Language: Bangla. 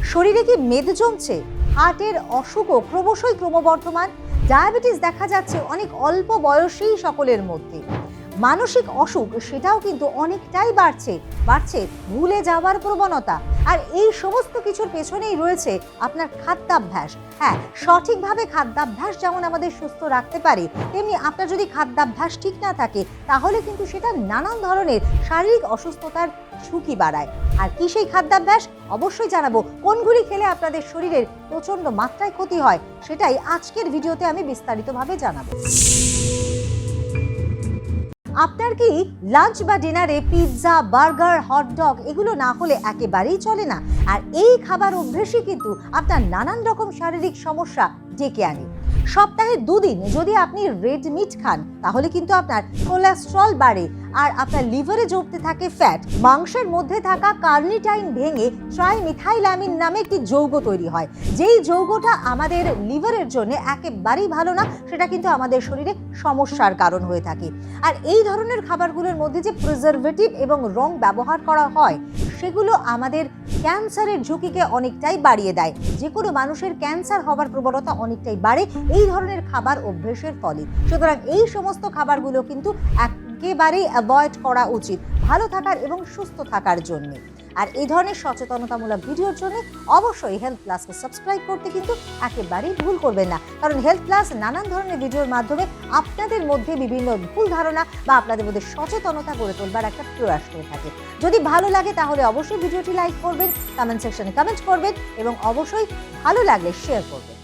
শরীরে কি মেদ জমছে? হার্টের অসুখও ক্রমবর্ধমান। ডায়াবেটিস দেখা যাচ্ছে অনেক অল্প বয়সেই সকলের মধ্যে। মানসিক অসুখ সেটাও কিন্তু অনেকটাই বাড়ছে ভুলে যাওয়ার প্রবণতা। আর এই সমস্ত কিছুর পেছনেই রয়েছে আপনার খাদ্যাভ্যাস। হ্যাঁ, সঠিকভাবে খাদ্যাভ্যাস যেমন আমাদের সুস্থ রাখতে পারে, তেমনি আপনার যদি খাদ্যাভ্যাস ঠিক না থাকে তাহলে কিন্তু সেটা নানান ধরনের শারীরিক অসুস্থতার ঝুঁকি বাড়ায়। আর কি সেই খাদ্যাভ্যাস? অবশ্যই জানাবো। কোনগুলি খেলে আপনাদের শরীরের প্রচন্ড মাত্রায় ক্ষতি হয় সেটাই আজকের ভিডিওতে আমি বিস্তারিতভাবে জানাবো। আপনার কি লাঞ্চ বা ডিনারে পিৎজা, বার্গার, হটডগ এগুলো না হলে একেবারেই চলে না? আর এই খাবার অভ্যেসই কিন্তু আপনার নানান রকম শারীরিক সমস্যা ডেকে আনে। সপ্তাহে 2 দিন যদি আপনি রেড মিট খান তাহলে কিন্তু আপনার কোলেস্টেরল বাড়ে আর আপনার লিভারে জমতে থাকে ফ্যাট। মাংসের মধ্যে থাকা কার্নিটাইন ভেঙে ট্রাইমিথাইলামিন নামে একটি যৌগ তৈরি হয়, যেই যৌগটা আমাদের লিভারের জন্য একেবারেই ভালো না, সেটা কিন্তু আমাদের শরীরে সমস্যার কারণ হয়ে থাকে। আর এই ধরনের খাবারগুলোর মধ্যে যে প্রিজারভেটিভ এবং রং ব্যবহার করা হয় সেগুলো আমাদের ক্যান্সারের ঝুঁকিকে অনেকটাই বাড়িয়ে দেয়। যে কোনো মানুষের ক্যান্সার হওয়ার প্রবণতা অনেকটাই বাড়ে এই ধরনের খাবার অভ্যেসের ফলে। সুতরাং এই সমস্ত খাবারগুলো কিন্তু একেবারেই অ্যাভয়েড করা উচিত ভালো থাকার এবং সুস্থ থাকার জন্য। আর এই ধরনের সচেতনতামূলক ভিডিওর জন্য অবশ্যই হেলথ প্লাসকে সাবস্ক্রাইব করতে কিন্তু একেবারেই ভুল করবেন না, কারণ হেলথ প্লাস নানান ধরনের ভিডিওর মাধ্যমে আপনাদের মধ্যে বিভিন্ন ভুল ধারণা বা আপনাদের মধ্যে সচেতনতা গড়ে তোলবার একটা প্রয়াস করে থাকে। যদি ভালো লাগে তাহলে অবশ্যই ভিডিওটি লাইক করবেন, কমেন্ট সেকশনে কমেন্ট করবেন এবং অবশ্যই ভালো লাগলে শেয়ার করবেন।